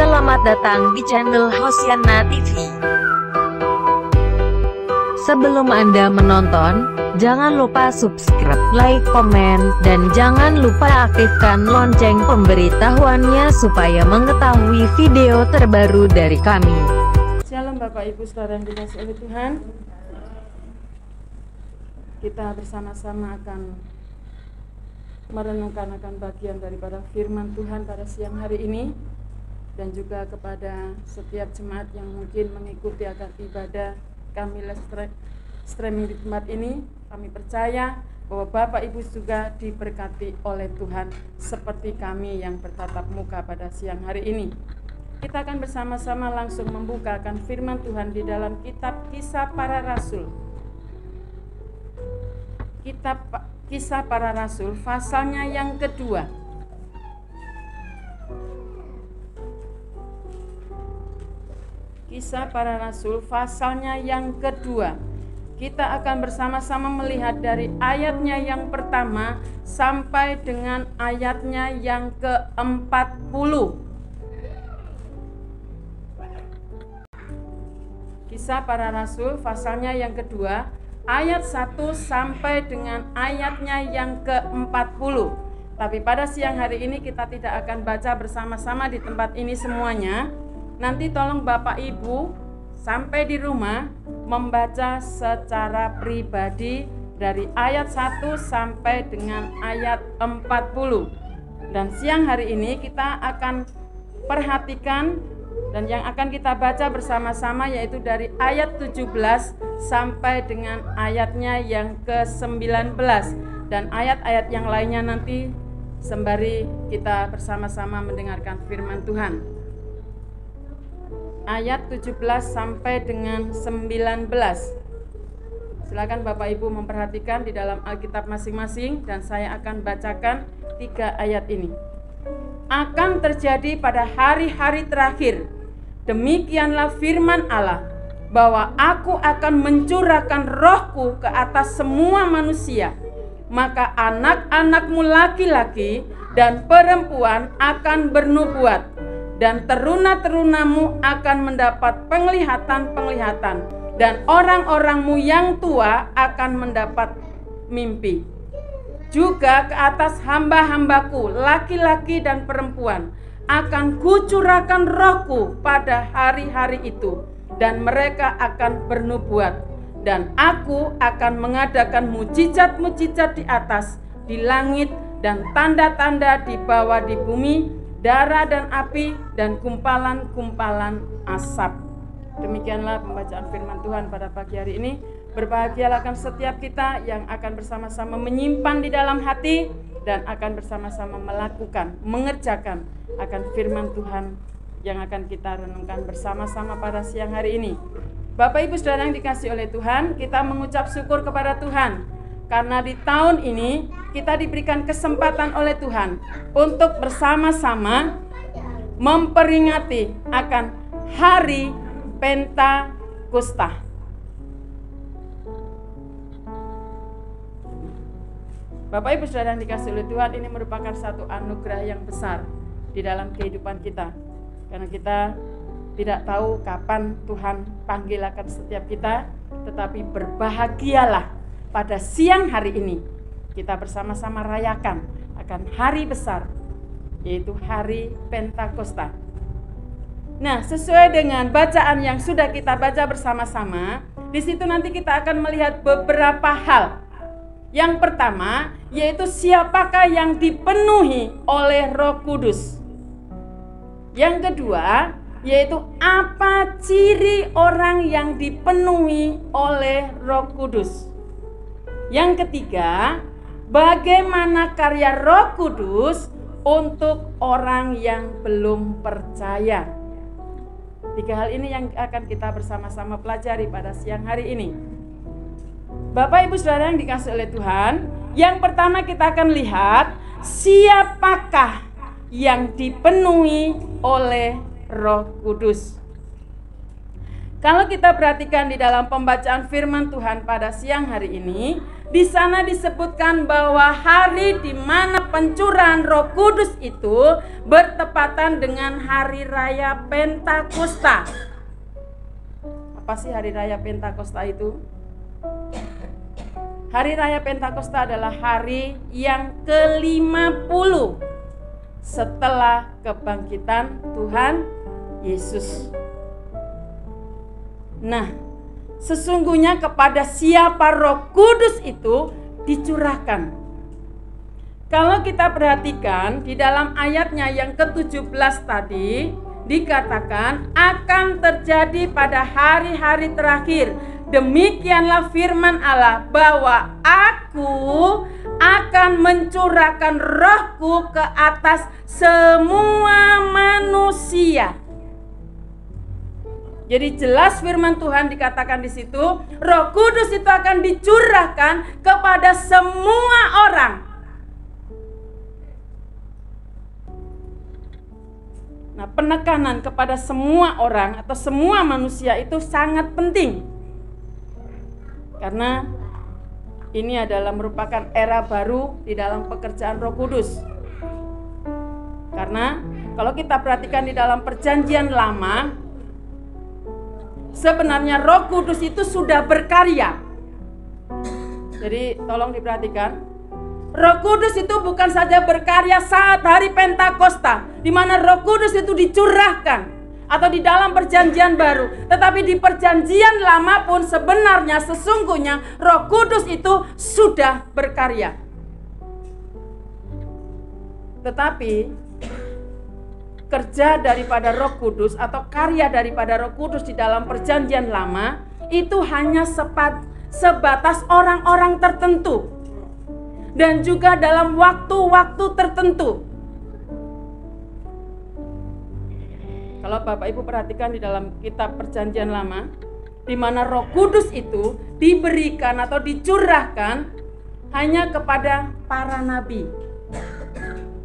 Selamat datang di channel Hosiana TV. Sebelum Anda menonton, jangan lupa subscribe, like, komen, dan jangan lupa aktifkan lonceng pemberitahuannya supaya mengetahui video terbaru dari kami. Shalom Bapak Ibu Saudara yang dikasihi oleh Tuhan. Kita bersama-sama akan merenungkan akan bagian daripada firman Tuhan pada siang hari ini, dan juga kepada setiap jemaat yang mungkin mengikuti akan ibadah kami streaming di tempat ini. Kami percaya bahwa Bapak Ibu juga diberkati oleh Tuhan seperti kami yang bertatap muka pada siang hari ini. Kita akan bersama-sama langsung membukakan firman Tuhan di dalam kitab Kisah Para Rasul. Kitab Kisah Para Rasul pasalnya yang kedua. Kisah Para Rasul pasalnya yang kedua. Kita akan bersama-sama melihat dari ayatnya yang pertama sampai dengan ayatnya yang ke-40. Kisah Para Rasul pasalnya yang kedua, ayat 1 sampai dengan ayatnya yang ke-40. Tapi pada siang hari ini kita tidak akan baca bersama-sama di tempat ini semuanya. Nanti tolong Bapak Ibu sampai di rumah membaca secara pribadi dari ayat 1 sampai dengan ayat 40. Dan siang hari ini kita akan perhatikan dan yang akan kita baca bersama-sama yaitu dari ayat 17 sampai dengan ayatnya yang ke-19. Dan ayat-ayat yang lainnya nanti sembari kita bersama-sama mendengarkan firman Tuhan. Ayat 17 sampai dengan 19. Silakan Bapak Ibu memperhatikan di dalam Alkitab masing-masing dan saya akan bacakan 3 ayat ini. Akan terjadi pada hari-hari terakhir, demikianlah firman Allah, bahwa aku akan mencurahkan rohku ke atas semua manusia. Maka anak-anakmu laki-laki dan perempuan akan bernubuat, dan teruna-terunamu akan mendapat penglihatan-penglihatan, dan orang-orangmu yang tua akan mendapat mimpi. Juga ke atas hamba-hambaku laki-laki dan perempuan akan kucurahkan rohku pada hari-hari itu, dan mereka akan bernubuat. Dan aku akan mengadakan mujizat-mujizat di atas, di langit, dan tanda-tanda di bawah di bumi, darah dan api, dan kumpalan-kumpalan asap. Demikianlah pembacaan firman Tuhan pada pagi hari ini. Berbahagialah akan setiap kita yang akan bersama-sama menyimpan di dalam hati dan akan bersama-sama melakukan, mengerjakan akan firman Tuhan yang akan kita renungkan bersama-sama pada siang hari ini. Bapak Ibu Saudara yang dikasihi oleh Tuhan, kita mengucap syukur kepada Tuhan karena di tahun ini kita diberikan kesempatan oleh Tuhan untuk bersama-sama memperingati akan Hari Pentakosta. Bapak Ibu Saudara yang dikasihi oleh Tuhan, ini merupakan satu anugerah yang besar di dalam kehidupan kita. Karena kita tidak tahu kapan Tuhan panggil akan setiap kita, tetapi berbahagialah pada siang hari ini kita bersama-sama rayakan akan hari besar, yaitu Hari Pentakosta. Nah, sesuai dengan bacaan yang sudah kita baca bersama-sama, di situ nanti kita akan melihat beberapa hal. Yang pertama, yaitu siapakah yang dipenuhi oleh Roh Kudus. Yang kedua, yaitu apa ciri orang yang dipenuhi oleh Roh Kudus. Yang ketiga, bagaimana karya Roh Kudus untuk orang yang belum percaya. 3 hal ini yang akan kita bersama-sama pelajari pada siang hari ini. Bapak Ibu Saudara yang dikasihi oleh Tuhan, yang pertama kita akan lihat siapakah yang dipenuhi oleh Roh Kudus. Kalau kita perhatikan di dalam pembacaan firman Tuhan pada siang hari ini, di sana disebutkan bahwa hari di mana pencurahan Roh Kudus itu bertepatan dengan hari raya Pentakosta. Apa sih hari raya Pentakosta itu? Hari raya Pentakosta adalah hari yang ke-50 setelah kebangkitan Tuhan Yesus. Nah, sesungguhnya kepada siapa Roh Kudus itu dicurahkan. Kalau kita perhatikan di dalam ayatnya yang ke-17 tadi, dikatakan akan terjadi pada hari-hari terakhir. Demikianlah firman Allah bahwa Aku akan mencurahkan Rohku ke atas semua manusia. Jadi jelas firman Tuhan dikatakan di situ, Roh Kudus itu akan dicurahkan kepada semua orang. Nah, penekanan kepada semua orang atau semua manusia itu sangat penting. Karena ini adalah merupakan era baru di dalam pekerjaan Roh Kudus. Karena kalau kita perhatikan di dalam Perjanjian Lama, sebenarnya Roh Kudus itu sudah berkarya. Jadi tolong diperhatikan, Roh Kudus itu bukan saja berkarya saat hari Pentakosta, di mana Roh Kudus itu dicurahkan, atau di dalam Perjanjian Baru, tetapi di Perjanjian Lama pun sebenarnya sesungguhnya Roh Kudus itu sudah berkarya. Tetapi kerja daripada Roh Kudus atau karya daripada Roh Kudus di dalam Perjanjian Lama itu hanya sebatas orang-orang tertentu dan juga dalam waktu-waktu tertentu. Kalau Bapak Ibu perhatikan di dalam kitab Perjanjian Lama, di mana Roh Kudus itu diberikan atau dicurahkan hanya kepada para nabi,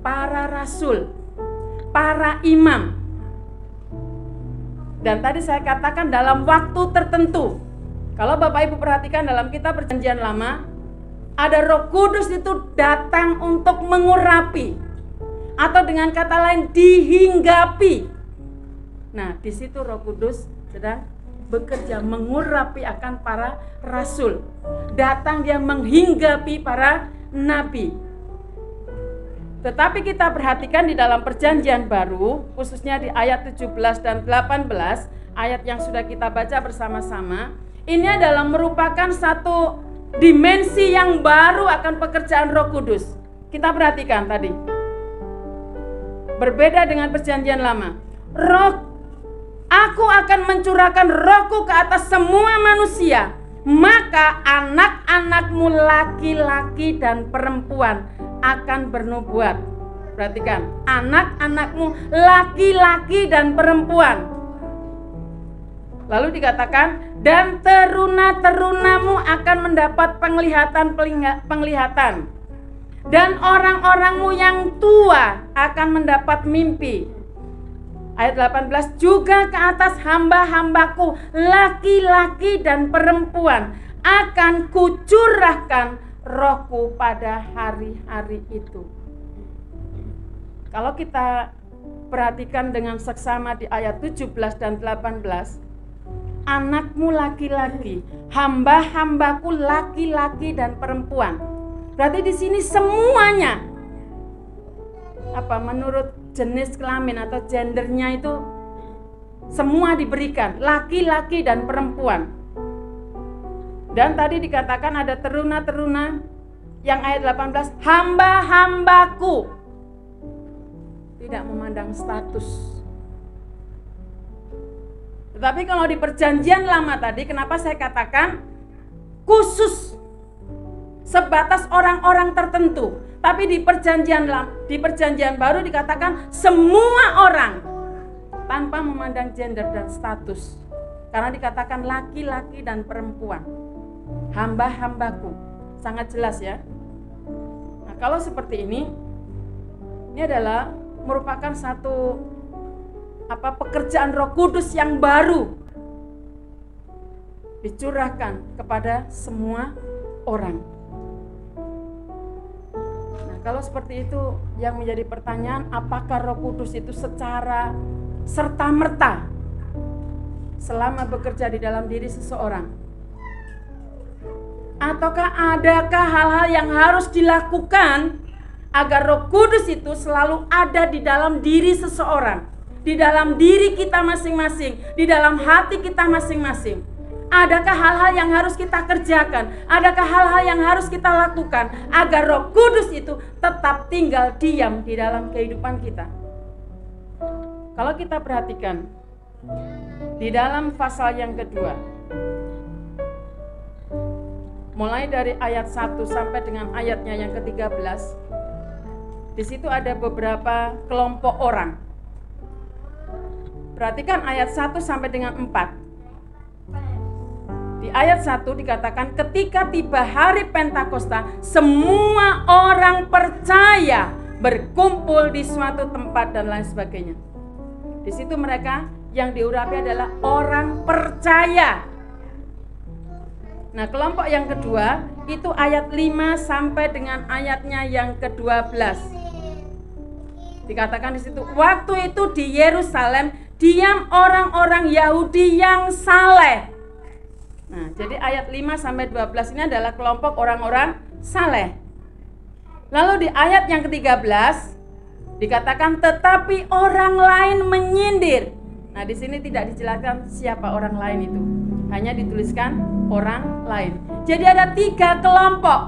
para rasul, para imam. Dan tadi saya katakan dalam waktu tertentu. Kalau Bapak Ibu perhatikan dalam kitab Perjanjian Lama, ada Roh Kudus itu datang untuk mengurapi, atau dengan kata lain dihinggapi. Nah, di situ Roh Kudus sedang bekerja mengurapi akan para rasul. Datang dia menghinggapi para nabi. Tetapi kita perhatikan di dalam Perjanjian Baru, khususnya di ayat 17 dan 18, ayat yang sudah kita baca bersama-sama, ini adalah merupakan satu dimensi yang baru akan pekerjaan Roh Kudus. Kita perhatikan tadi. Berbeda dengan Perjanjian Lama. Aku akan mencurahkan Rohku ke atas semua manusia, maka anak-anakmu laki-laki dan perempuan akan bernubuat. Perhatikan, anak-anakmu laki-laki dan perempuan. Lalu dikatakan, dan teruna-terunamu akan mendapat penglihatan. Dan orang-orangmu yang tua akan mendapat mimpi. Ayat 18, juga ke atas hamba-hambaku laki-laki dan perempuan akan kucurahkan Rohku pada hari-hari itu. Kalau kita perhatikan dengan seksama di ayat 17 dan 18, anakmu laki-laki, hamba-hambaku laki-laki dan perempuan. Berarti di sini semuanya menurut jenis kelamin atau gendernya itu semua diberikan, laki-laki dan perempuan. Dan tadi dikatakan ada teruna-teruna yang ayat 18, hamba-hambaku. Tidak memandang status. Tetapi kalau di Perjanjian Lama tadi, kenapa saya katakan khusus sebatas orang-orang tertentu. Tapi di Perjanjian Baru dikatakan semua orang tanpa memandang gender dan status. Karena dikatakan laki-laki dan perempuan. Hamba-hambaku. Sangat jelas ya. Nah, kalau seperti ini adalah merupakan satu pekerjaan Roh Kudus yang baru dicurahkan kepada semua orang. Nah, kalau seperti itu yang menjadi pertanyaan, apakah Roh Kudus itu secara serta-merta selama bekerja di dalam diri seseorang? Ataukah adakah hal-hal yang harus dilakukan agar Roh Kudus itu selalu ada di dalam diri seseorang, di dalam diri kita masing-masing, di dalam hati kita masing-masing? Adakah hal-hal yang harus kita kerjakan? Adakah hal-hal yang harus kita lakukan agar Roh Kudus itu tetap tinggal diam di dalam kehidupan kita? Kalau kita perhatikan di dalam pasal yang kedua, mulai dari ayat 1 sampai dengan ayatnya yang ke-13, di situ ada beberapa kelompok orang. Perhatikan ayat 1 sampai dengan 4. Di ayat 1 dikatakan, ketika tiba hari Pentakosta, semua orang percaya berkumpul di suatu tempat dan lain sebagainya. Di situ mereka yang diurapi adalah orang percaya. Nah, kelompok yang kedua itu ayat 5 sampai dengan ayatnya yang ke-12. Dikatakan di situ, waktu itu di Yerusalem diam orang-orang Yahudi yang saleh. Nah, jadi ayat 5 sampai 12 ini adalah kelompok orang-orang saleh. Lalu di ayat yang ke-13 dikatakan, tetapi orang lain menyindir. Nah, di sini tidak dijelaskan siapa orang lain itu. Hanya dituliskan orang lain. Jadi ada 3 kelompok.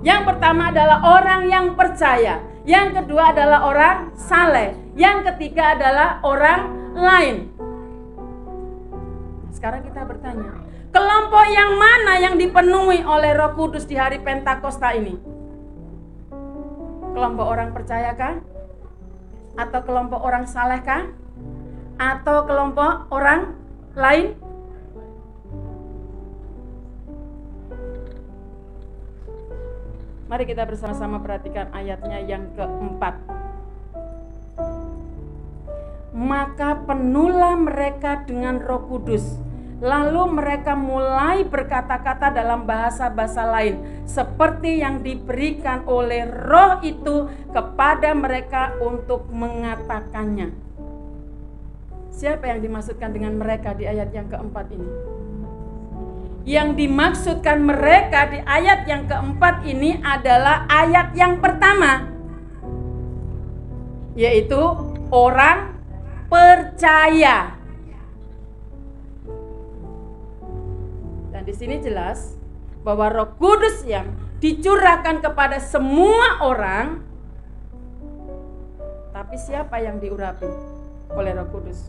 Yang pertama adalah orang yang percaya. Yang kedua adalah orang saleh. Yang ketiga adalah orang lain. Sekarang kita bertanya, kelompok yang mana yang dipenuhi oleh Roh Kudus di hari Pentakosta ini? Kelompok orang percaya kah? Atau kelompok orang saleh kah? Atau kelompok orang lain? Mari kita bersama-sama perhatikan ayatnya yang ke-4. Maka penuhlah mereka dengan Roh Kudus. Lalu mereka mulai berkata-kata dalam bahasa-bahasa lain, seperti yang diberikan oleh Roh itu kepada mereka untuk mengatakannya. Siapa yang dimaksudkan dengan mereka di ayat yang ke-4 ini? Yang dimaksudkan mereka di ayat yang ke-4 ini adalah ayat yang pertama, yaitu orang percaya. Dan di sini jelas bahwa Roh Kudus yang dicurahkan kepada semua orang, tapi siapa yang diurapi oleh Roh Kudus?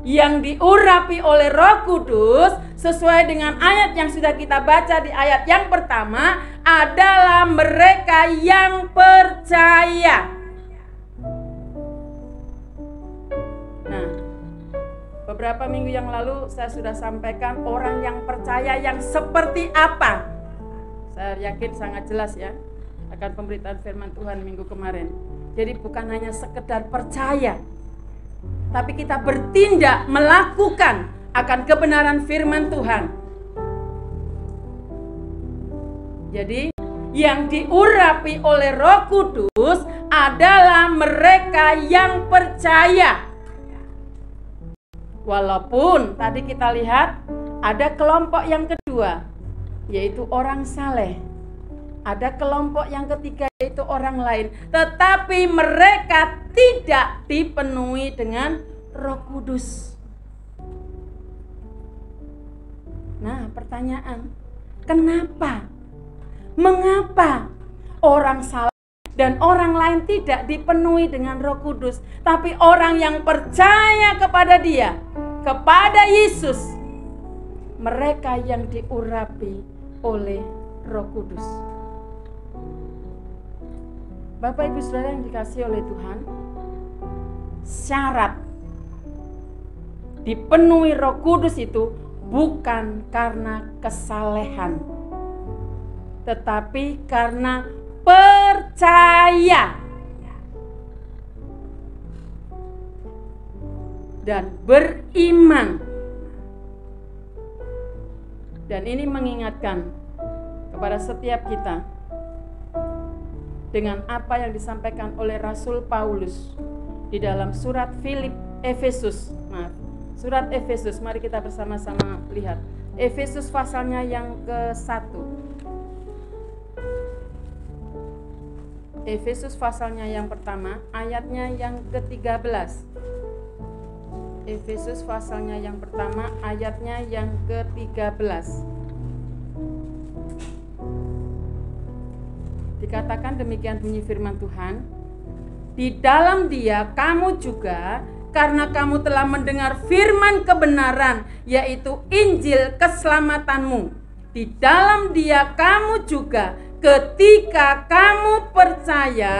Yang diurapi oleh Roh Kudus sesuai dengan ayat yang sudah kita baca di ayat yang pertama adalah mereka yang percaya. Nah, beberapa minggu yang lalu saya sudah sampaikan orang yang percaya yang seperti apa. Saya yakin sangat jelas ya akan pemberitaan firman Tuhan minggu kemarin. Jadi bukan hanya sekedar percaya, tapi kita bertindak, melakukan akan kebenaran firman Tuhan. Jadi yang diurapi oleh Roh Kudus adalah mereka yang percaya. Walaupun tadi kita lihat ada kelompok yang kedua, yaitu orang saleh. Ada kelompok yang ketiga, yaitu orang lain. Tetapi mereka tidak dipenuhi dengan Roh Kudus. Nah, pertanyaan, kenapa? Mengapa orang saleh dan orang lain tidak dipenuhi dengan Roh Kudus, tapi orang yang percaya kepada Dia, kepada Yesus, mereka yang diurapi oleh Roh Kudus? Bapak Ibu Saudara yang dikasihi oleh Tuhan, syarat dipenuhi Roh Kudus itu bukan karena kesalehan, tetapi karena percaya dan beriman Dan ini mengingatkan kepada setiap kita dengan apa yang disampaikan oleh Rasul Paulus di dalam surat Surat Efesus, mari kita bersama-sama lihat. Efesus pasalnya yang ke-1. Efesus pasalnya yang pertama, ayatnya yang ke-13. Efesus pasalnya yang pertama, ayatnya yang ke-13. Dikatakan demikian bunyi firman Tuhan, di dalam Dia kamu juga, karena kamu telah mendengar firman kebenaran, yaitu Injil keselamatanmu. Di dalam Dia kamu juga, ketika kamu percaya,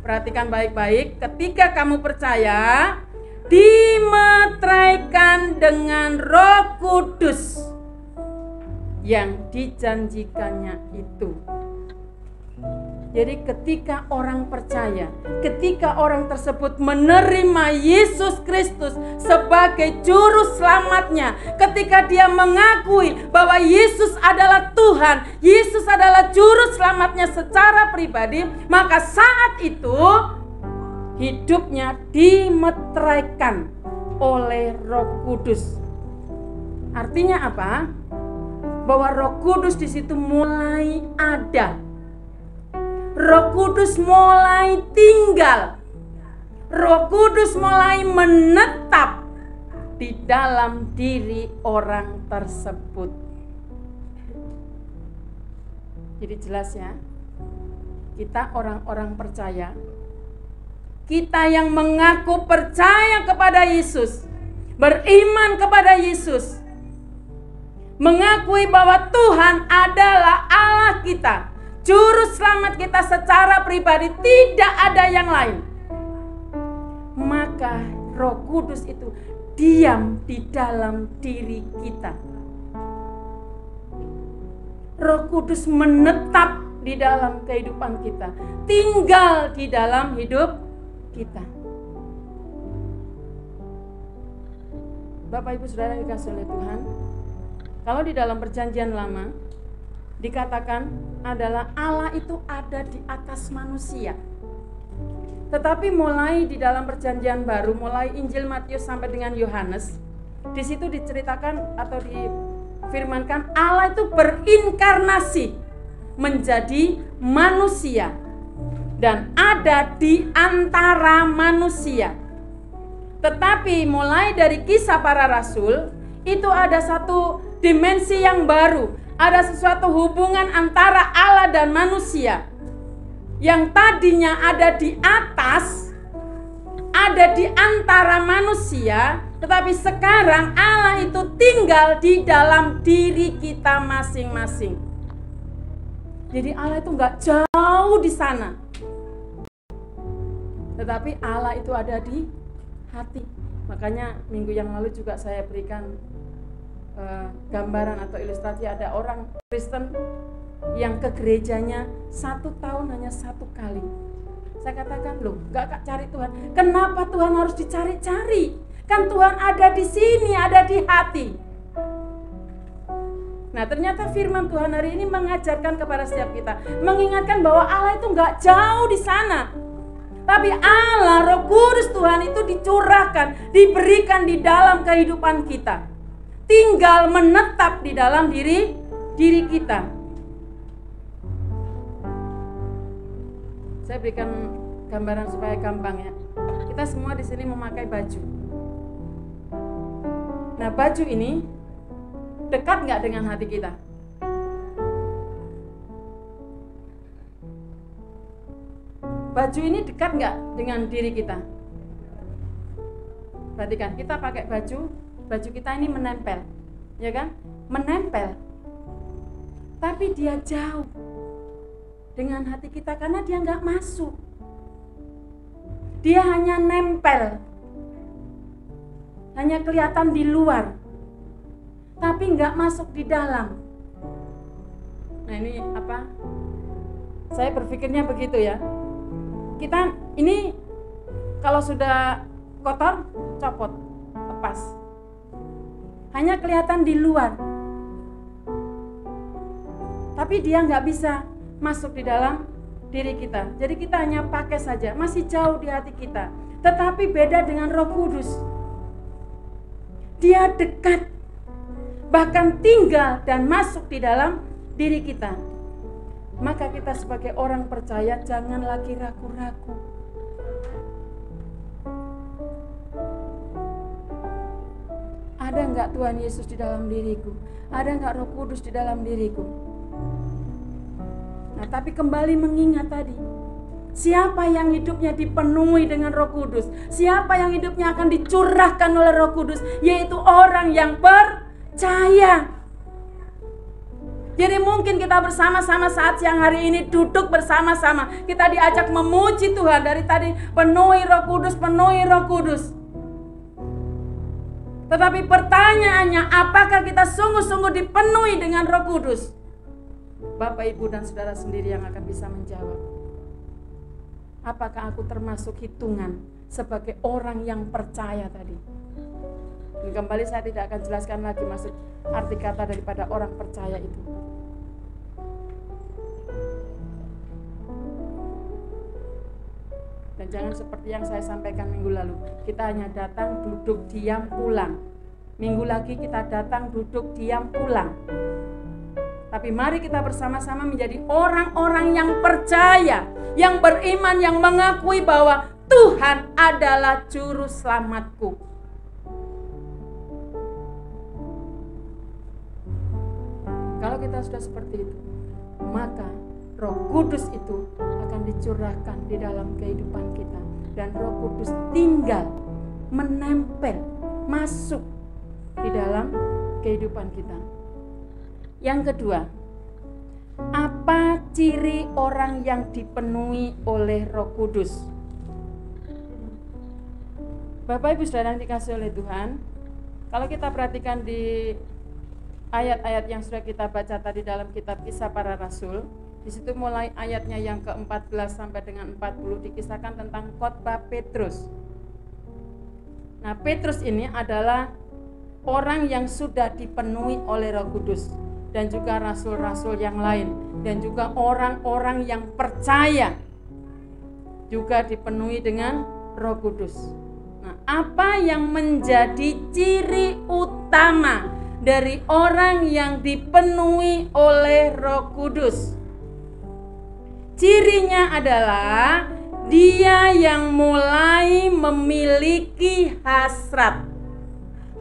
perhatikan baik-baik, ketika kamu percaya, dimeteraikan dengan Roh Kudus yang dijanjikannya itu. Jadi ketika orang percaya, ketika orang tersebut menerima Yesus Kristus sebagai juru selamatnya, ketika dia mengakui bahwa Yesus adalah Tuhan, Yesus adalah juru selamatnya secara pribadi, maka saat itu hidupnya dimeteraikan oleh Roh Kudus. Artinya apa? Bahwa Roh Kudus di situ mulai ada. Roh Kudus mulai tinggal. Roh Kudus mulai menetap di dalam diri orang tersebut. Jadi jelas ya, kita orang-orang percaya, kita yang mengaku percaya kepada Yesus, beriman kepada Yesus, mengakui bahwa Tuhan adalah Allah kita, Juru selamat kita secara pribadi, tidak ada yang lain. Maka Roh Kudus itu diam di dalam diri kita. Roh Kudus menetap di dalam kehidupan kita, tinggal di dalam hidup kita. Bapak Ibu Saudara yang dikasihi oleh Tuhan, kalau di dalam Perjanjian Lama dikatakan adalah Allah itu ada di atas manusia. Tetapi mulai di dalam Perjanjian Baru, mulai Injil Matius sampai dengan Yohanes, di situ diceritakan atau difirmankan Allah itu berinkarnasi menjadi manusia dan ada di antara manusia. Tetapi mulai dari Kisah Para Rasul itu ada satu dimensi yang baru. Ada sesuatu hubungan antara Allah dan manusia yang tadinya ada di atas, ada di antara manusia, tetapi sekarang Allah itu tinggal di dalam diri kita masing-masing. Jadi Allah itu nggak jauh di sana, tetapi Allah itu ada di hati. Makanya minggu yang lalu juga saya berikan gambaran atau ilustrasi, ada orang Kristen yang ke gerejanya 1 tahun hanya 1 kali. Saya katakan, loh, gak cari Tuhan. Kenapa Tuhan harus dicari-cari? Kan Tuhan ada di sini, ada di hati. Nah, ternyata firman Tuhan hari ini mengajarkan kepada setiap kita, mengingatkan bahwa Allah itu gak jauh di sana. Tapi Allah, Roh Kudus Tuhan itu dicurahkan, diberikan di dalam kehidupan kita. Tinggal menetap di dalam diri kita. Saya berikan gambaran supaya gampang ya. Kita semua di sini memakai baju. Nah, baju ini dekat nggak dengan hati kita? Baju ini dekat nggak dengan diri kita? Perhatikan, kita pakai baju kita ini menempel, ya kan? Menempel. Tapi dia jauh dengan hati kita karena dia nggak masuk. Dia hanya nempel, hanya kelihatan di luar, tapi nggak masuk di dalam. Nah, ini apa? Saya berpikirnya begitu ya. Kita ini kalau sudah kotor, copot, lepas. Hanya kelihatan di luar. tapi dia nggak bisa masuk di dalam diri kita. Jadi kita hanya pakai saja, masih jauh di hati kita. Tetapi beda dengan Roh Kudus. Dia dekat, bahkan tinggal dan masuk di dalam diri kita. Maka kita sebagai orang percaya jangan lagi ragu-ragu. Ada enggak Tuhan Yesus di dalam diriku? Ada enggak Roh Kudus di dalam diriku? Nah, tapi kembali mengingat tadi, siapa yang hidupnya dipenuhi dengan Roh Kudus? Siapa yang hidupnya akan dicurahkan oleh Roh Kudus? Yaitu orang yang percaya. Jadi mungkin kita bersama-sama saat siang hari ini duduk bersama-sama. Kita diajak memuji Tuhan dari tadi, penuhi Roh Kudus, penuhi Roh Kudus. Tetapi pertanyaannya, apakah kita sungguh-sungguh dipenuhi dengan Roh Kudus? Bapak, Ibu, dan Saudara sendiri yang akan bisa menjawab. Apakah aku termasuk hitungan sebagai orang yang percaya tadi? Dan kembali saya tidak akan jelaskan lagi maksud arti kata daripada orang percaya itu. Dan jangan seperti yang saya sampaikan minggu lalu, kita hanya datang, duduk, diam, pulang. Minggu lagi kita datang, duduk, diam, pulang. Tapi mari kita bersama-sama menjadi orang-orang yang percaya, yang beriman, yang mengakui bahwa Tuhan adalah juru selamatku. Kalau kita sudah seperti itu, maka Roh Kudus itu akan dicurahkan di dalam kehidupan kita. Dan Roh Kudus tinggal, menempel, masuk di dalam kehidupan kita. Yang kedua, apa ciri orang yang dipenuhi oleh Roh Kudus? Bapak, Ibu, Saudara yang dikasihi oleh Tuhan, kalau kita perhatikan di ayat-ayat yang sudah kita baca tadi dalam kitab Kisah Para Rasul, di situ mulai ayatnya yang ke-14 sampai dengan 40 dikisahkan tentang khotbah Petrus. Nah, Petrus ini adalah orang yang sudah dipenuhi oleh Roh Kudus, dan juga rasul-rasul yang lain, dan juga orang-orang yang percaya juga dipenuhi dengan Roh Kudus. Nah, apa yang menjadi ciri utama dari orang yang dipenuhi oleh Roh Kudus? Cirinya adalah dia yang mulai memiliki hasrat,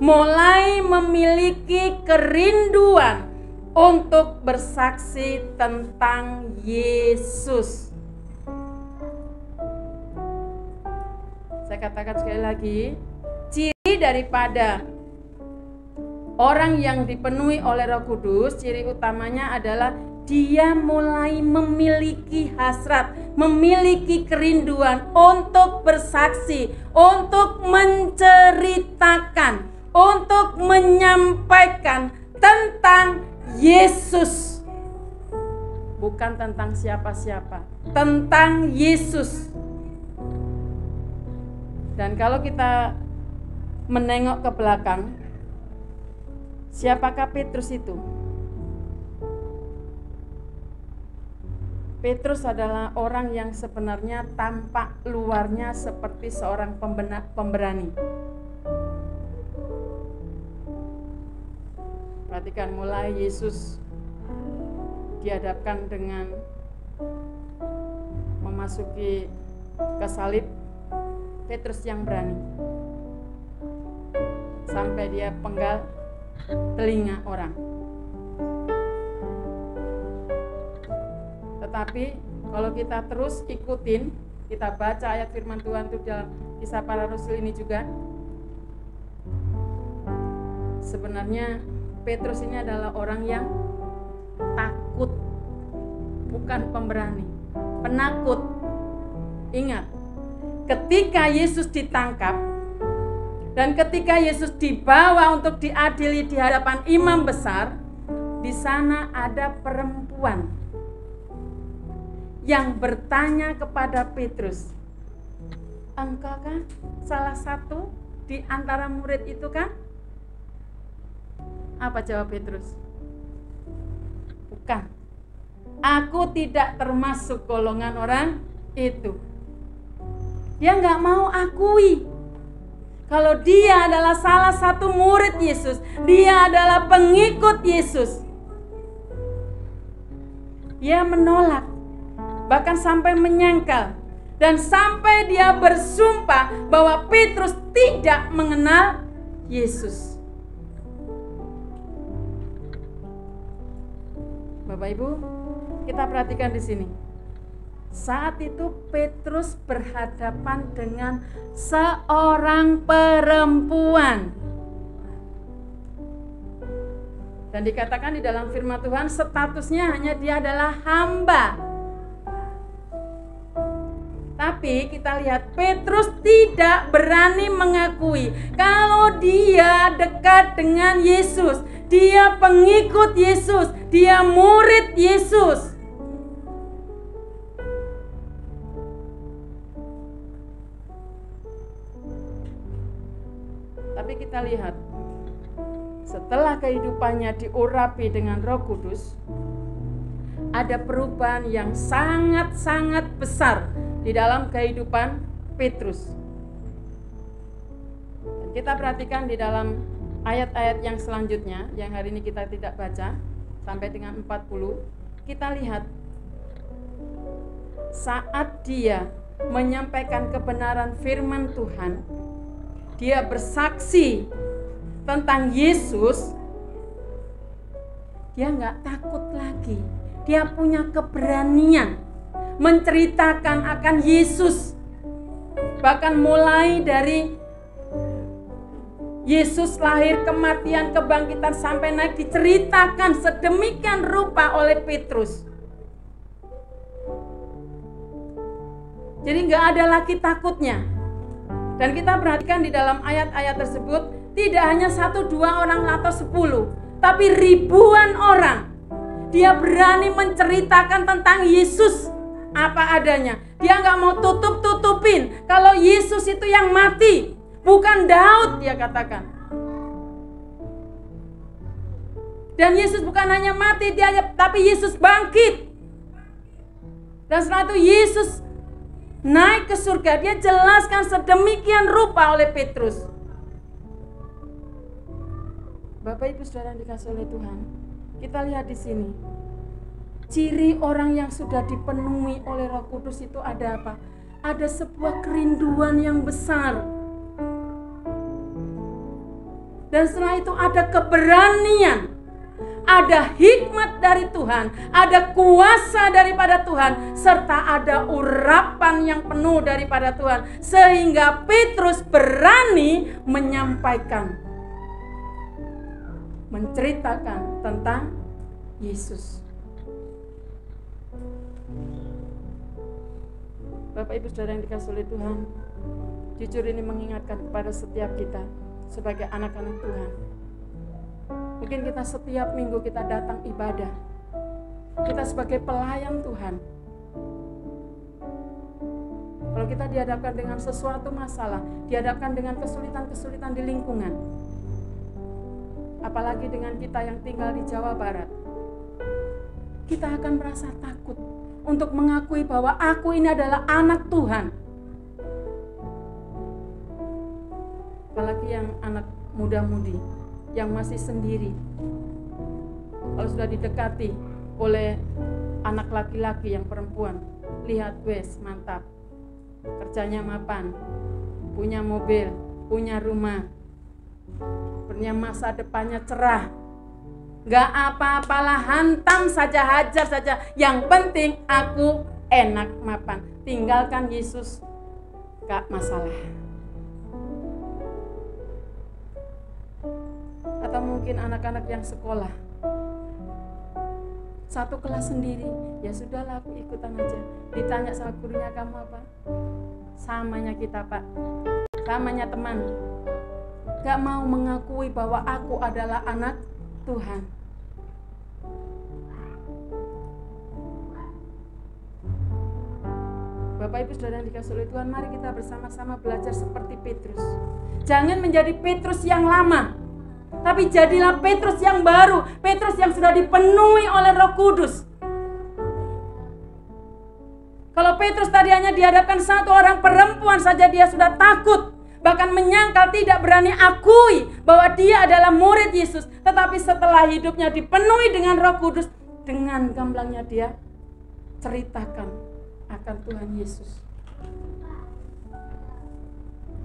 mulai memiliki kerinduan untuk bersaksi tentang Yesus. Saya katakan sekali lagi, ciri daripada orang yang dipenuhi oleh Roh Kudus, ciri utamanya adalah dia mulai memiliki hasrat, memiliki kerinduan untuk bersaksi, untuk menceritakan, untuk menyampaikan tentang Yesus. Bukan tentang siapa-siapa, tentang Yesus. Dan kalau kita menengok ke belakang, siapakah Petrus itu? Petrus adalah orang yang sebenarnya tampak luarnya seperti seorang pemberani. Perhatikan, mulai Yesus dihadapkan dengan memasuki ke salib, Petrus yang berani. Sampai dia penggal telinga orang. Tetapi kalau kita terus ikutin, kita baca ayat firman Tuhan itu dalam Kisah Para Rasul ini juga, sebenarnya Petrus ini adalah orang yang takut, bukan pemberani, penakut. Ingat, ketika Yesus ditangkap dan ketika Yesus dibawa untuk diadili di hadapan imam besar, di sana ada perempuan yang bertanya kepada Petrus, "Engkau kan salah satu di antara murid itu kan?" Apa jawab Petrus? "Bukan, Aku tidak termasuk golongan orang itu. Dia nggak mau akui kalau dia adalah salah satu murid Yesus. Dia adalah pengikut Yesus. Dia menolak, bahkan sampai menyangkal. Dan sampai dia bersumpah bahwa Petrus tidak mengenal Yesus. Bapak Ibu, kita perhatikan di sini. Saat itu Petrus berhadapan dengan seorang perempuan. Dan dikatakan di dalam firman Tuhan, statusnya hanya dia adalah hamba. Tapi kita lihat Petrus tidak berani mengakui kalau dia dekat dengan Yesus. Dia pengikut Yesus, dia murid Yesus. Tapi kita lihat, setelah kehidupannya diurapi dengan Roh Kudus, ada perubahan yang sangat-sangat besar di dalam kehidupan Petrus. Dan kita perhatikan di dalam ayat-ayat yang selanjutnya, yang hari ini kita tidak baca, sampai dengan 40, kita lihat saat dia menyampaikan kebenaran firman Tuhan, dia bersaksi tentang Yesus, dia nggak takut lagi. Dia punya keberanian menceritakan akan Yesus. Bahkan mulai dari Yesus lahir, kematian, kebangkitan sampai naik diceritakan sedemikian rupa oleh Petrus. Jadi nggak ada lagi takutnya. Dan kita perhatikan di dalam ayat-ayat tersebut, tidak hanya 1, 2 orang atau 10, tapi ribuan orang. Dia berani menceritakan tentang Yesus apa adanya. Dia nggak mau tutup-tutupin kalau Yesus itu yang mati, bukan Daud, dia katakan. Dan Yesus bukan hanya mati, tapi Yesus bangkit. Dan setelah itu Yesus naik ke surga. Dia jelaskan sedemikian rupa oleh Petrus. Bapak Ibu Saudara yang dikasihi oleh Tuhan, kita lihat di sini. Ciri orang yang sudah dipenuhi oleh Roh Kudus itu ada apa? Ada sebuah kerinduan yang besar. Dan setelah itu ada keberanian, ada hikmat dari Tuhan, ada kuasa daripada Tuhan, serta ada urapan yang penuh daripada Tuhan. Sehingga Petrus berani menyampaikan, menceritakan tentang Yesus. Bapak Ibu Saudara yang dikasihi oleh Tuhan, jujur ini mengingatkan kepada setiap kita sebagai anak-anak Tuhan. Mungkin kita setiap minggu kita datang ibadah, kita sebagai pelayan Tuhan. Kalau kita dihadapkan dengan sesuatu masalah, dihadapkan dengan kesulitan-kesulitan di lingkungan, apalagi dengan kita yang tinggal di Jawa Barat, kita akan merasa takut untuk mengakui bahwa aku ini adalah anak Tuhan. Apalagi yang anak muda-mudi yang masih sendiri. Kalau sudah didekati oleh anak laki-laki yang perempuan, lihat wes mantap, kerjanya mapan, punya mobil, punya rumah, punya masa depannya cerah. Gak apa-apalah, hantam saja, hajar saja. Yang penting aku enak mapan. Tinggalkan Yesus, gak masalah. Atau mungkin anak-anak yang sekolah, satu kelas sendiri, ya sudahlah aku ikutan aja. Ditanya sama gurunya, kamu apa? Samanya kita Pak, samanya teman. Gak mau mengakui bahwa aku adalah anak Tuhan. Bapak Ibu Saudara yang dikasihi oleh Tuhan, mari kita bersama-sama belajar seperti Petrus. Jangan menjadi Petrus yang lama, tapi jadilah Petrus yang baru, Petrus yang sudah dipenuhi oleh Roh Kudus. Kalau Petrus tadi hanya dihadapkan satu orang perempuan saja dia sudah takut, bahkan menyangkal, tidak berani akui bahwa dia adalah murid Yesus. Tetapi setelah hidupnya dipenuhi dengan Roh Kudus, dengan gamblangnya dia ceritakan akan Tuhan Yesus.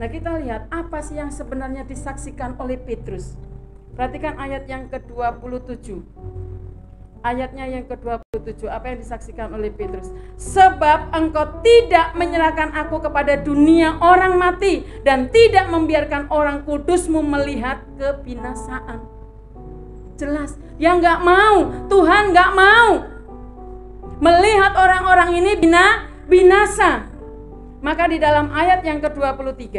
Nah, kita lihat apa sih yang sebenarnya disaksikan oleh Petrus. Perhatikan ayat yang ke-27. Ayatnya yang ke-27, apa yang disaksikan oleh Petrus? Sebab engkau tidak menyerahkan aku kepada dunia orang mati, dan tidak membiarkan orang kudusmu melihat kebinasaan. Jelas, dia nggak mau, Tuhan nggak mau melihat orang-orang ini binasa. Maka di dalam ayat yang ke-23,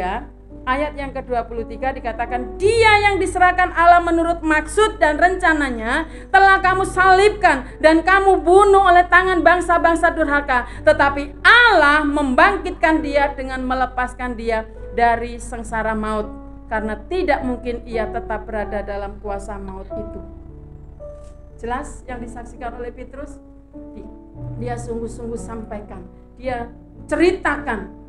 dikatakan, dia yang diserahkan Allah menurut maksud dan rencananya telah kamu salibkan dan kamu bunuh oleh tangan bangsa-bangsa durhaka. Tetapi Allah membangkitkan dia dengan melepaskan dia dari sengsara maut, karena tidak mungkin ia tetap berada dalam kuasa maut itu. Jelas yang disaksikan oleh Petrus? Dia sungguh-sungguh sampaikan, dia ceritakan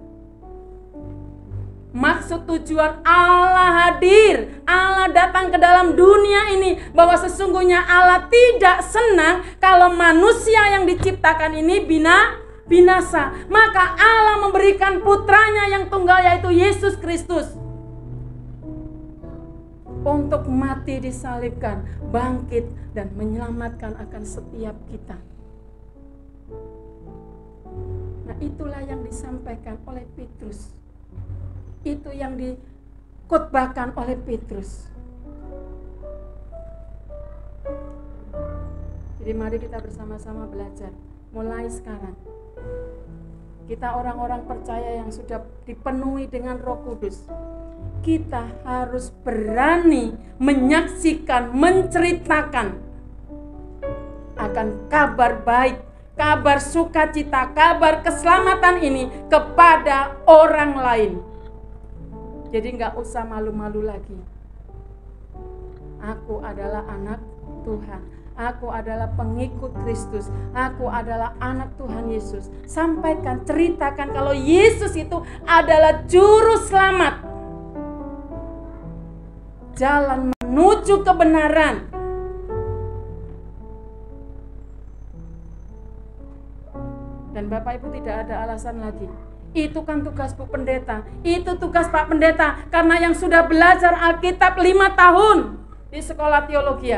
maksud tujuan Allah hadir, Allah datang ke dalam dunia ini, bahwa sesungguhnya Allah tidak senang kalau manusia yang diciptakan ini binasa. Maka Allah memberikan putranya yang tunggal, yaitu Yesus Kristus, untuk mati disalibkan, bangkit dan menyelamatkan akan setiap kita. Nah, itulah yang disampaikan oleh Petrus. Itu yang dikotbahkan oleh Petrus. Jadi mari kita bersama-sama belajar mulai sekarang. Kita orang-orang percaya yang sudah dipenuhi dengan Roh Kudus, kita harus berani menyaksikan, menceritakan akan kabar baik, kabar sukacita, kabar keselamatan ini kepada orang lain. Jadi nggak usah malu-malu lagi. Aku adalah anak Tuhan. Aku adalah pengikut Kristus. Aku adalah anak Tuhan Yesus. Sampaikan, ceritakan kalau Yesus itu adalah juru selamat. Jalan menuju kebenaran. Dan Bapak Ibu tidak ada alasan lagi. Itu kan tugas Bu Pendeta, itu tugas Pak Pendeta, karena yang sudah belajar Alkitab 5 tahun di sekolah teologi.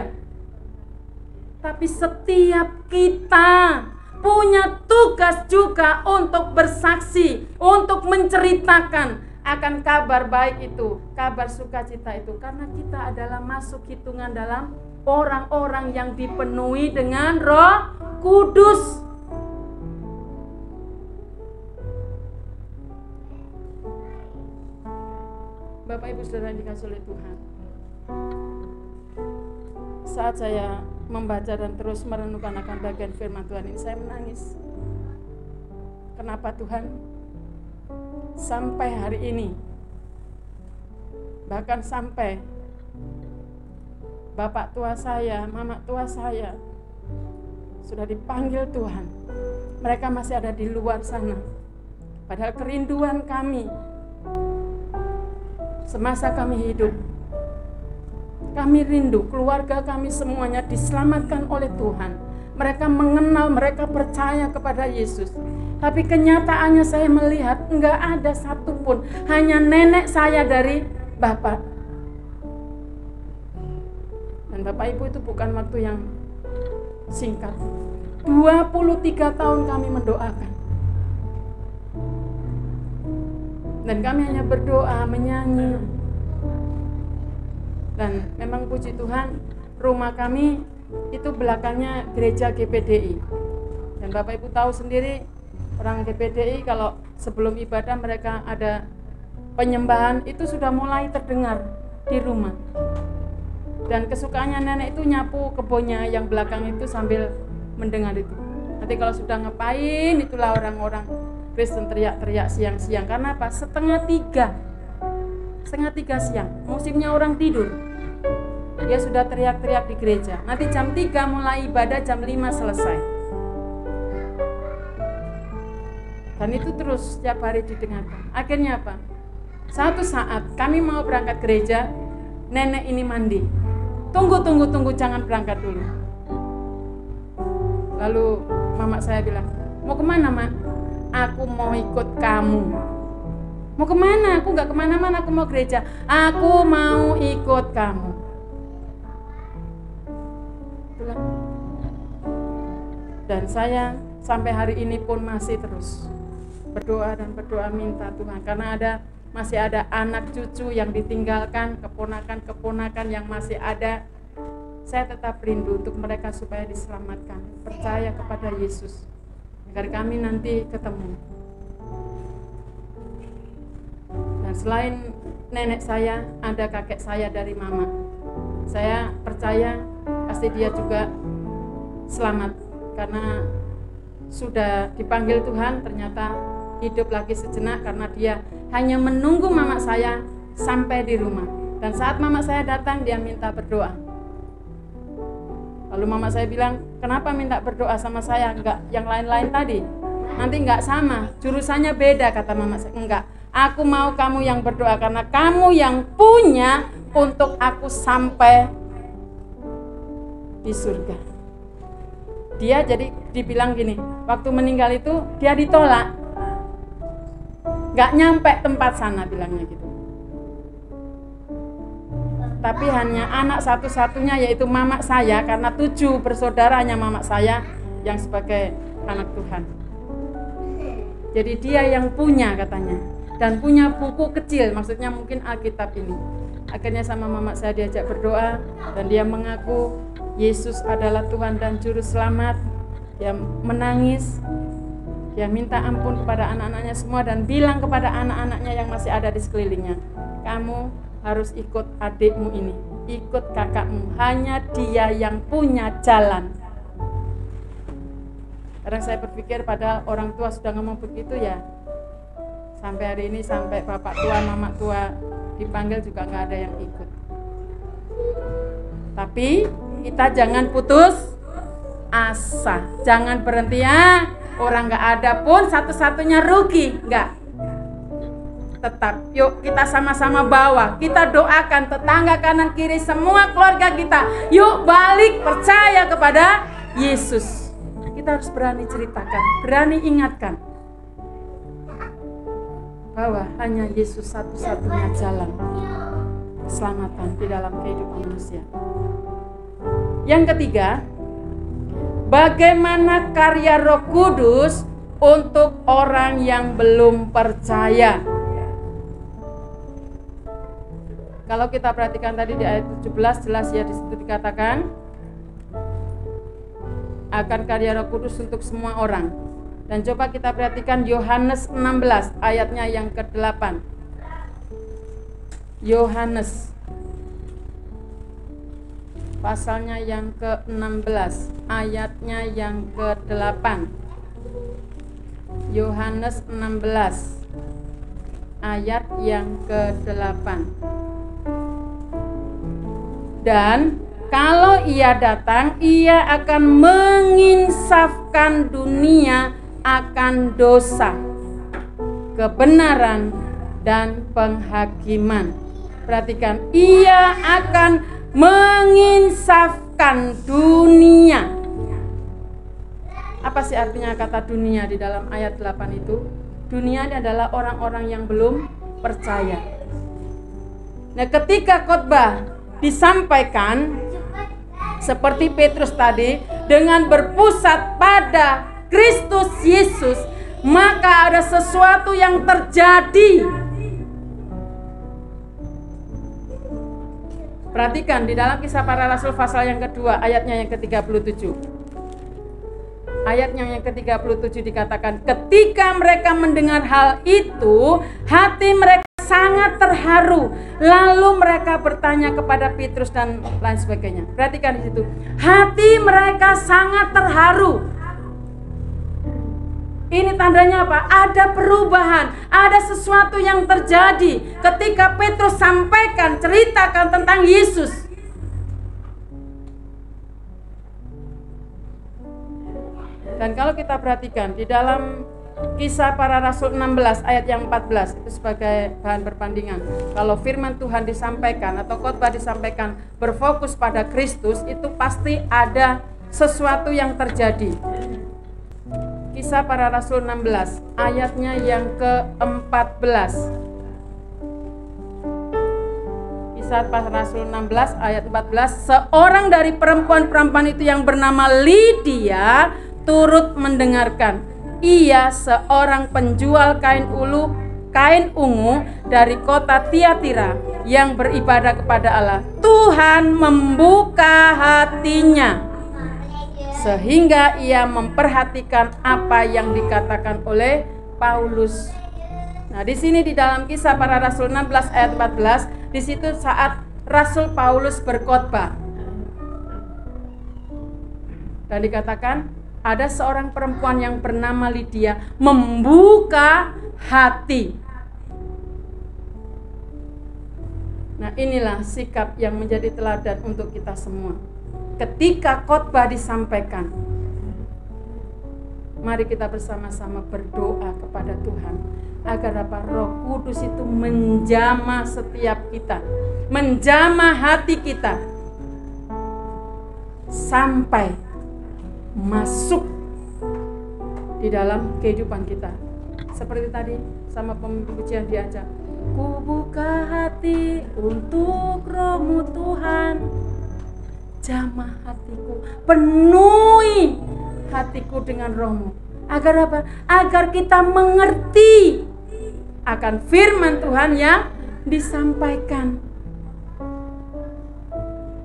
Tapi setiap kita punya tugas juga untuk bersaksi, untuk menceritakan akan kabar baik itu, kabar sukacita itu, karena kita adalah masuk hitungan dalam orang-orang yang dipenuhi dengan Roh Kudus. Bapak Ibu Saudara yang dikasihi oleh Tuhan, saat saya membaca dan terus merenungkan akan bagian firman Tuhan ini, saya menangis. Kenapa Tuhan sampai hari ini, bahkan sampai bapak tua saya, mama tua saya sudah dipanggil Tuhan, mereka masih ada di luar sana. Padahal kerinduan kami semasa kami hidup, kami rindu keluarga kami semuanya diselamatkan oleh Tuhan. Mereka mengenal, mereka percaya kepada Yesus. Tapi kenyataannya saya melihat enggak ada satupun, hanya nenek saya dari bapak. Dan Bapak Ibu, itu bukan waktu yang singkat. 23 tahun kami mendoakan. Dan kami hanya berdoa, menyanyi. Dan memang puji Tuhan, rumah kami itu belakangnya gereja GPDI. Dan Bapak Ibu tahu sendiri, orang GPDI kalau sebelum ibadah mereka ada penyembahan, itu sudah mulai terdengar di rumah. Dan kesukaannya nenek itu nyapu kebunnya yang belakang itu sambil mendengar itu. Nanti kalau sudah ngapain, itulah orang-orang Kristen teriak-teriak siang-siang. Karena apa? Setengah tiga siang, musimnya orang tidur, dia sudah teriak-teriak di gereja. Nanti jam 3 mulai ibadah, jam 5 selesai. Dan itu terus setiap hari didengarkan. Akhirnya apa? Satu saat kami mau berangkat gereja, nenek ini mandi. Tunggu, jangan berangkat dulu. Lalu mama saya bilang, mau kemana, Mak? Aku mau ikut kamu. Mau kemana? Aku gak kemana-mana, aku mau gereja. Aku mau ikut kamu. Itulah. Dan saya sampai hari ini pun masih terus berdoa dan berdoa minta Tuhan, karena masih ada anak cucu yang ditinggalkan, keponakan-keponakan yang masih ada. Saya tetap rindu untuk mereka supaya diselamatkan, percaya kepada Yesus, agar kami nanti ketemu. Dan selain nenek saya, ada kakek saya dari mama. Saya percaya pasti dia juga selamat, karena sudah dipanggil Tuhan, ternyata hidup lagi sejenak, karena dia hanya menunggu mama saya sampai di rumah. Dan saat mama saya datang, dia minta berdoa. Lalu mama saya bilang, kenapa minta berdoa sama saya, enggak yang lain-lain tadi? Nanti enggak sama, jurusannya beda, kata mama saya. Enggak, aku mau kamu yang berdoa, karena kamu yang punya untuk aku sampai di surga. Dia jadi dibilang gini, waktu meninggal itu dia ditolak, gak nyampe tempat sana, bilangnya gitu. Tapi hanya anak satu-satunya, yaitu mama saya, karena 7 bersaudara, hanya mama saya yang sebagai anak Tuhan. Jadi dia yang punya, katanya, dan punya buku kecil, maksudnya mungkin Alkitab ini. Akhirnya sama mama saya diajak berdoa, dan dia mengaku Yesus adalah Tuhan dan Juru Selamat. Dia menangis, dia minta ampun kepada anak-anaknya semua, dan bilang kepada anak-anaknya yang masih ada di sekelilingnya, kamu harus ikut adikmu ini, ikut kakakmu, hanya dia yang punya jalan. Kadang saya berpikir, padahal orang tua sudah ngomong begitu ya, sampai hari ini, sampai bapak tua, mama tua dipanggil juga nggak ada yang ikut. Tapi kita jangan putus asa, jangan berhenti ya. Orang nggak ada pun satu-satunya rugi, nggak. Tetap, yuk kita sama-sama bawa, kita doakan tetangga kanan kiri, semua keluarga kita. Yuk balik percaya kepada Yesus. Kita harus berani ceritakan, berani ingatkan bahwa hanya Yesus satu-satunya jalan keselamatan di dalam kehidupan manusia. Yang ketiga, bagaimana karya Roh Kudus untuk orang yang belum percaya. Kalau kita perhatikan tadi di ayat 17, jelas ya, di situ dikatakan akan karya Roh Kudus untuk semua orang. Dan coba kita perhatikan Yohanes 16 ayatnya yang ke-8. Yohanes pasalnya yang ke-16 ayatnya yang ke-8. Yohanes 16 ayat yang ke-8. Dan kalau ia datang, ia akan menginsafkan dunia akan dosa, kebenaran, dan penghakiman. Perhatikan, ia akan menginsafkan dunia. Apa sih artinya kata dunia di dalam ayat 8 itu? Dunia adalah orang-orang yang belum percaya. Nah, ketika khotbah disampaikan seperti Petrus tadi, dengan berpusat pada Kristus Yesus, maka ada sesuatu yang terjadi. Perhatikan di dalam Kisah Para Rasul pasal yang kedua ayatnya yang ke-37. Ayatnya yang ke-37 dikatakan, ketika mereka mendengar hal itu, hati mereka sangat terharu. Lalu mereka bertanya kepada Petrus dan lain sebagainya. Perhatikan di situ. Hati mereka sangat terharu. Ini tandanya apa? Ada perubahan, ada sesuatu yang terjadi ketika Petrus sampaikan, ceritakan tentang Yesus. Dan kalau kita perhatikan di dalam Kisah Para Rasul 16 ayat yang 14 itu sebagai bahan perbandingan. Kalau firman Tuhan disampaikan atau khotbah disampaikan berfokus pada Kristus, itu pasti ada sesuatu yang terjadi. Kisah Para Rasul 16 ayatnya yang ke-14. Kisah Para Rasul 16 ayat 14, seorang dari perempuan-perempuan itu yang bernama Lydia turut mendengarkan. Ia seorang penjual kain ungu dari kota Tiatira yang beribadah kepada Allah. Tuhan membuka hatinya sehingga ia memperhatikan apa yang dikatakan oleh Paulus. Nah, di sini di dalam Kisah Para Rasul 16 ayat 14, di situ saat Rasul Paulus berkhotbah. Dan dikatakan ada seorang perempuan yang bernama Lydia membuka hati. Nah, inilah sikap yang menjadi teladan untuk kita semua. Ketika khotbah disampaikan, mari kita bersama-sama berdoa kepada Tuhan agar apa? Roh Kudus itu menjamah setiap kita, menjamah hati kita sampai masuk di dalam kehidupan kita. Seperti tadi sama pemimpin pujian diajak, ku buka hati untuk Roh-Mu Tuhan, jamah hatiku, penuhi hatiku dengan Roh-Mu. Agar apa? Agar kita mengerti akan firman Tuhan yang disampaikan.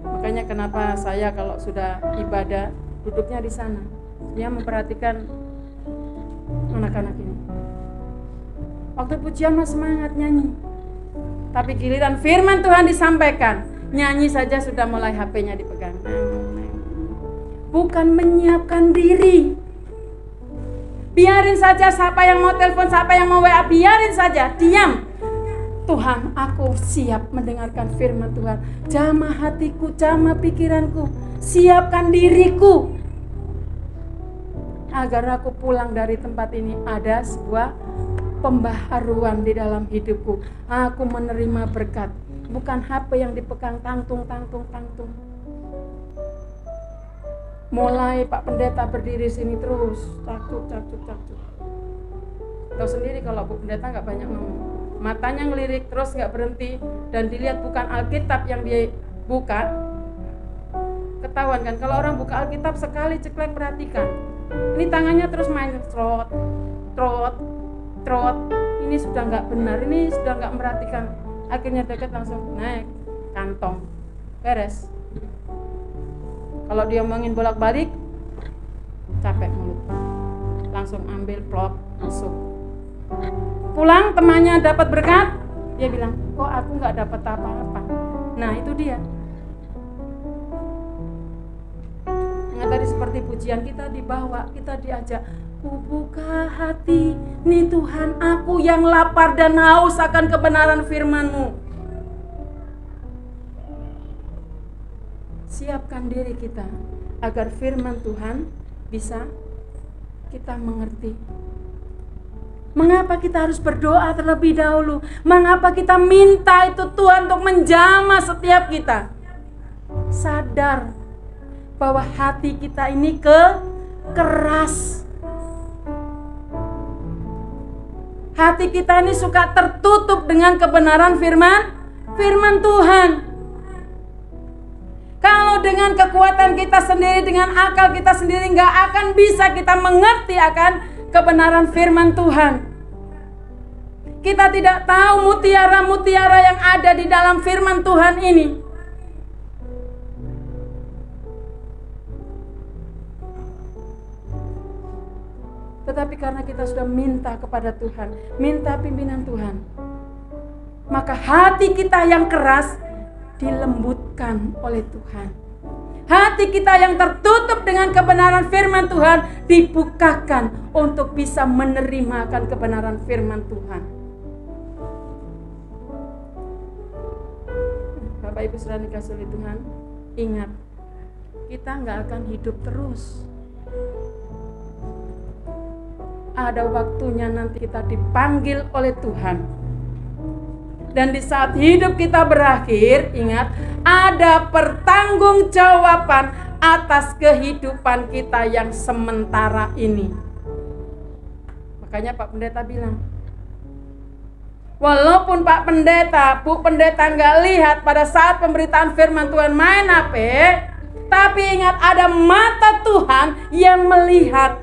Makanya kenapa saya kalau sudah ibadah duduknya di sana, dia memperhatikan anak-anak ini. Waktu pujian mah semangat nyanyi, tapi giliran firman Tuhan disampaikan, nyanyi saja sudah mulai HP-nya dipegang. Bukan menyiapkan diri. Biarin saja siapa yang mau telepon, siapa yang mau WA, biarin saja, diam. Tuhan, aku siap mendengarkan firman Tuhan. Jamah hatiku, jamah pikiranku, siapkan diriku agar aku pulang dari tempat ini ada sebuah pembaharuan di dalam hidupku. Aku menerima berkat, bukan HP yang dipegang tangtung. Mulai Pak Pendeta berdiri sini terus cakcuk. Tahu sendiri kalau Bu Pendeta nggak banyak ngomong, matanya ngelirik terus nggak berhenti, dan dilihat bukan Alkitab yang dia buka, ketahuan kan. Kalau orang buka Alkitab sekali ceklek, perhatikan, ini tangannya terus main trot, ini sudah nggak benar, ini sudah nggak merhatikan. Akhirnya dekat langsung naik kantong, beres. Kalau dia omongin bolak-balik, capek mulut, langsung ambil plot, masuk. Pulang temannya dapat berkat, dia bilang, kok aku nggak dapat apa-apa. Nah itu dia. Yang tadi seperti pujian kita dibawa, kita diajak, ku buka hati, nih Tuhan, aku yang lapar dan haus akan kebenaran firman-Mu. Siapkan diri kita agar firman Tuhan bisa kita mengerti. Mengapa kita harus berdoa terlebih dahulu? Mengapa kita minta itu Tuhan untuk menjamah setiap kita? Sadar bahwa hati kita ini keras. Hati kita ini suka tertutup dengan kebenaran firman Tuhan. Kalau dengan kekuatan kita sendiri, dengan akal kita sendiri, nggak akan bisa kita mengerti akan kebenaran firman Tuhan. Kita tidak tahu mutiara-mutiara yang ada di dalam firman Tuhan ini. Tetapi karena kita sudah minta kepada Tuhan, minta pimpinan Tuhan, maka hati kita yang keras dilembutkan oleh Tuhan. Hati kita yang tertutup dengan kebenaran firman Tuhan dibukakan untuk bisa menerima akan kebenaran firman Tuhan. Bapak Ibu saudara dikasihi oleh Tuhan, ingat, kita nggak akan hidup terus. ada waktunya nanti kita dipanggil oleh Tuhan. Dan di saat hidup kita berakhir, ingat, ada pertanggungjawaban atas kehidupan kita yang sementara ini. Makanya Pak Pendeta bilang, walaupun Pak Pendeta, Bu Pendeta nggak lihat pada saat pemberitaan firman Tuhan main HP, tapi ingat ada mata Tuhan yang melihat.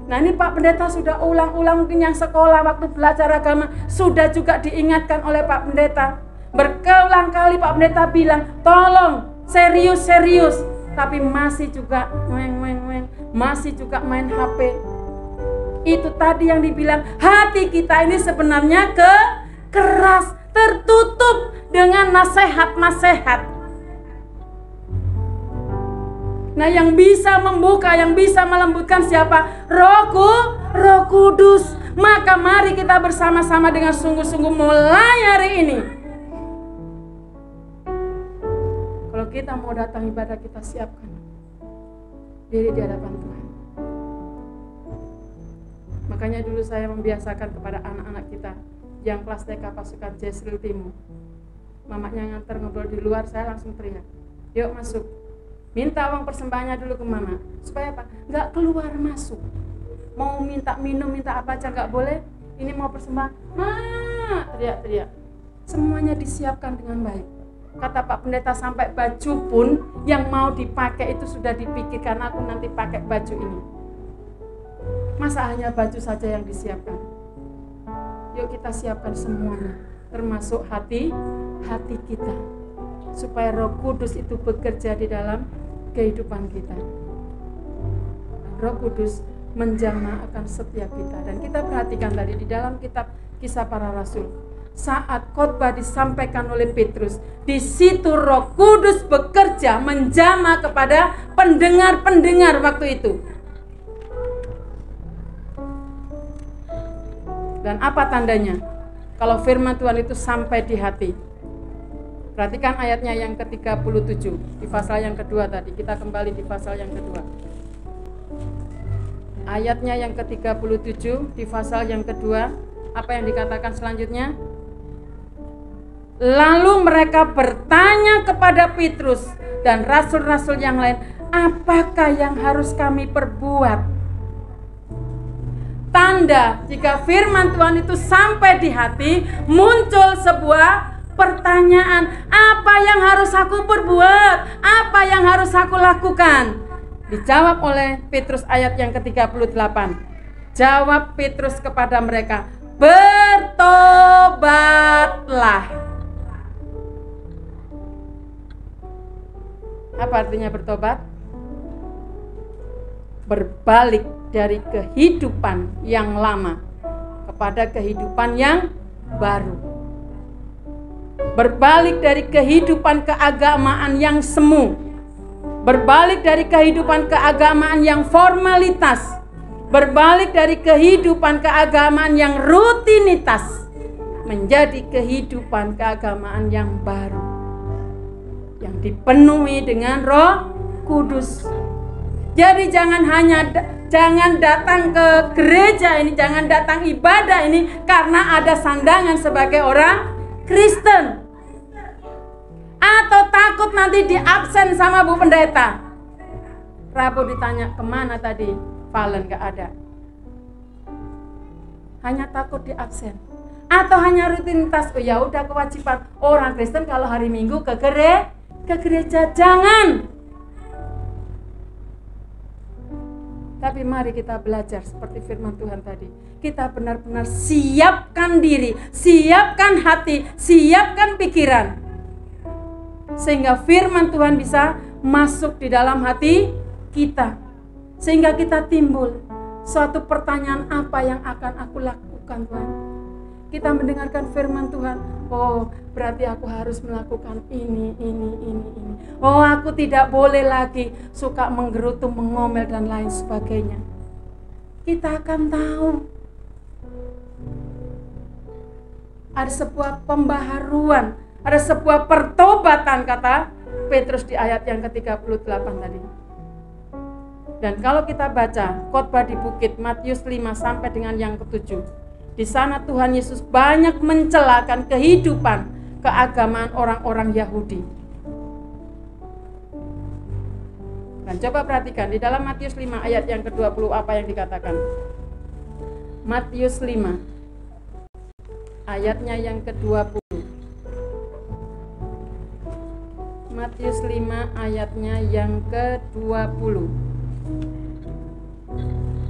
Nah ini Pak Pendeta sudah ulang-ulang, mungkin yang sekolah waktu belajar agama sudah juga diingatkan oleh Pak Pendeta. Berulang kali Pak Pendeta bilang, tolong serius-serius, tapi masih juga masih juga main HP. Itu tadi yang dibilang, hati kita ini sebenarnya keras, tertutup dengan nasihat-nasihat. Nah yang bisa membuka, yang bisa melembutkan siapa? Roh Kudus. Maka mari kita bersama-sama dengan sungguh-sungguh mulai hari ini. Kalau kita mau datang ibadah, kita siapkan diri di hadapan Tuhan. Makanya dulu saya membiasakan kepada anak-anak kita yang kelas TK pasukan Jesril Timur. Mamanya nganter ngobrol di luar, saya langsung teriak, yuk masuk. Minta uang persembahannya dulu ke mama. Supaya apa? Nggak keluar masuk. Mau minta minum, minta apa aja nggak boleh. Ini mau persembahan, teriak-teriak. Semuanya disiapkan dengan baik. Kata Pak Pendeta, sampai baju pun yang mau dipakai itu sudah dipikirkan, aku nanti pakai baju ini. Masa hanya baju saja yang disiapkan? Yuk kita siapkan semuanya, termasuk hati kita, supaya Roh Kudus itu bekerja di dalam kehidupan kita. Roh Kudus menjamah akan setiap kita. Dan kita perhatikan tadi di dalam kitab Kisah Para Rasul, saat khotbah disampaikan oleh Petrus, di situ Roh Kudus bekerja menjamah kepada pendengar-pendengar waktu itu. Dan apa tandanya kalau firman Tuhan itu sampai di hati? Perhatikan ayatnya yang ke-37 di pasal yang kedua tadi. Kita kembali di pasal yang kedua. Ayatnya yang ke-37 di pasal yang kedua, apa yang dikatakan selanjutnya? Lalu mereka bertanya kepada Petrus dan rasul-rasul yang lain, apakah yang harus kami perbuat? Tanda jika firman Tuhan itu sampai di hati, muncul sebuah pertanyaan, apa yang harus aku perbuat? Apa yang harus aku lakukan? Dijawab oleh Petrus ayat yang ke-38. Jawab Petrus kepada mereka, bertobatlah. Apa artinya bertobat? Berbalik dari kehidupan yang lama kepada kehidupan yang baru. Berbalik dari kehidupan keagamaan yang semu, berbalik dari kehidupan keagamaan yang formalitas, berbalik dari kehidupan keagamaan yang rutinitas, menjadi kehidupan keagamaan yang baru, yang dipenuhi dengan Roh Kudus. Jadi jangan datang ke gereja ini, jangan datang ibadah ini karena ada sandangan sebagai orang Kristen, atau takut nanti diabsen sama Bu Pendeta. Rabu ditanya kemana tadi, Valen gak ada. Hanya takut diabsen, atau hanya rutinitas. Oh ya udah, kewajiban orang Kristen kalau hari Minggu ke gereja. Jangan. Tapi mari kita belajar seperti firman Tuhan tadi. Kita benar-benar siapkan diri, siapkan hati, siapkan pikiran, sehingga firman Tuhan bisa masuk di dalam hati kita, sehingga kita timbul suatu pertanyaan, apa yang akan aku lakukan Tuhan? Kita mendengarkan firman Tuhan, oh berarti aku harus melakukan ini. Oh aku tidak boleh lagi suka menggerutu, mengomel dan lain sebagainya. Kita akan tahu ada sebuah pembaharuan, ada sebuah pertobatan, kata Petrus di ayat yang ke-38 tadi. Dan kalau kita baca khotbah di bukit Matius 5 sampai dengan yang ke-7, di sana Tuhan Yesus banyak mencelakan kehidupan keagamaan orang-orang Yahudi. Dan coba perhatikan di dalam Matius 5 ayat yang ke-20 apa yang dikatakan. Matius 5 ayatnya yang ke-20. Matius 5 ayatnya yang ke-20.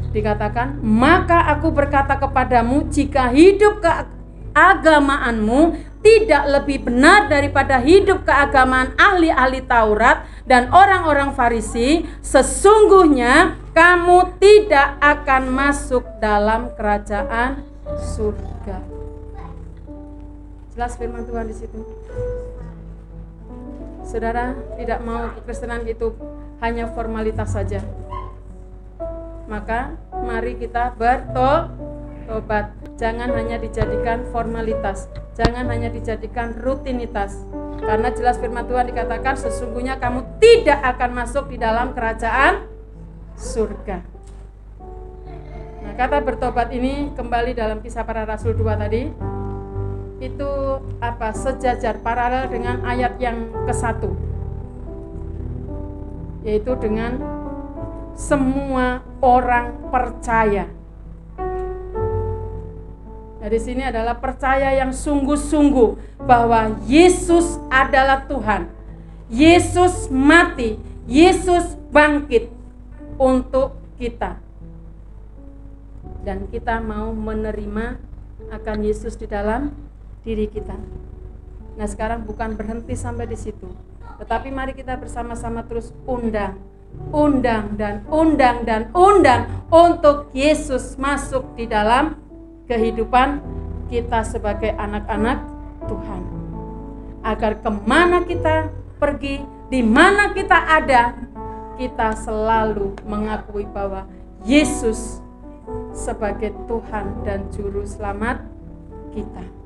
Dikatakan, maka aku berkata kepadamu, jika hidup keagamaanmu tidak lebih benar daripada hidup keagamaan ahli-ahli Taurat dan orang-orang Farisi, sesungguhnya kamu tidak akan masuk dalam kerajaan surga. Jelas firman Tuhan di situ. Saudara, tidak mau kekristenan itu hanya formalitas saja. Maka mari kita bertobat. Jangan hanya dijadikan formalitas, jangan hanya dijadikan rutinitas. Karena jelas firman Tuhan dikatakan, sesungguhnya kamu tidak akan masuk di dalam kerajaan surga. Nah, kata bertobat ini kembali dalam Kisah Para Rasul 2 tadi. Itu sejajar paralel dengan ayat yang ke-1, yaitu dengan semua orang percaya. Nah, di sini adalah percaya yang sungguh-sungguh bahwa Yesus adalah Tuhan. Yesus mati, Yesus bangkit untuk kita. Dan kita mau menerima akan Yesus di dalam diri kita. Nah, sekarang bukan berhenti sampai di situ, tetapi mari kita bersama-sama terus undang untuk Yesus masuk di dalam kehidupan kita sebagai anak-anak Tuhan. Agar kemana kita pergi, di mana kita ada, kita selalu mengakui bahwa Yesus sebagai Tuhan dan Juru Selamat kita.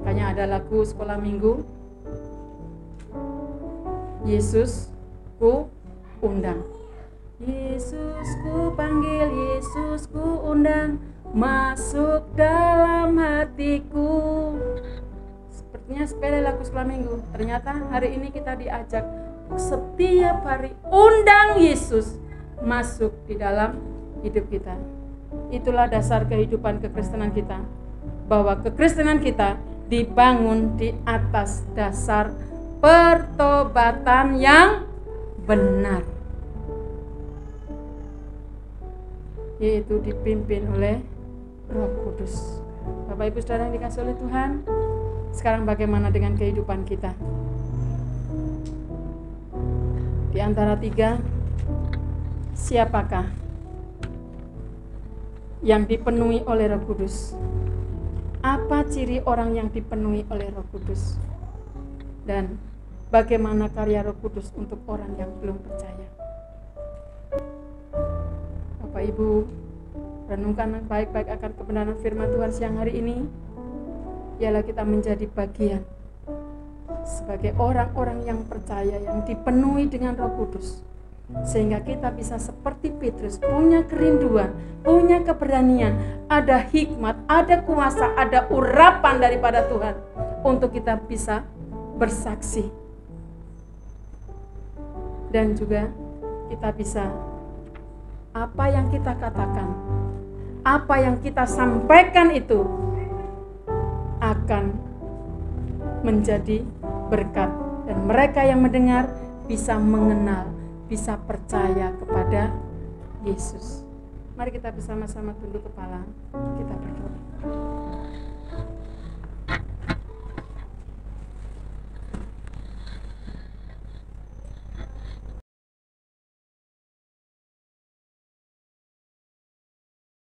Makanya ada lagu sekolah minggu, Yesus ku undang. Yesus ku panggil, Yesus ku undang, masuk dalam hatiku. Sepertinya sepele lagu sekolah minggu. Ternyata hari ini kita diajak setiap hari undang Yesus masuk di dalam hidup kita. Itulah dasar kehidupan kekristenan kita. Bahwa kekristenan kita dibangun di atas dasar pertobatan yang benar, yaitu dipimpin oleh Roh Kudus. Bapak Ibu Saudara yang dikasihi oleh Tuhan, sekarang bagaimana dengan kehidupan kita? Di antara tiga, siapakah yang dipenuhi oleh Roh Kudus? Apa ciri orang yang dipenuhi oleh Roh Kudus? Dan bagaimana karya Roh Kudus untuk orang yang belum percaya? Bapak Ibu, renungkan baik-baik akan kebenaran firman Tuhan siang hari ini. Ialah kita menjadi bagian sebagai orang-orang yang percaya, yang dipenuhi dengan Roh Kudus, sehingga kita bisa seperti Petrus, punya kerinduan, punya keberanian, ada hikmat, ada kuasa, ada urapan daripada Tuhan untuk kita bisa bersaksi. Dan juga kita bisa, apa yang kita katakan, apa yang kita sampaikan itu akan menjadi berkat, dan mereka yang mendengar bisa mengenal, bisa percaya kepada Yesus. Mari kita bersama-sama tunduk kepala, kita berdoa.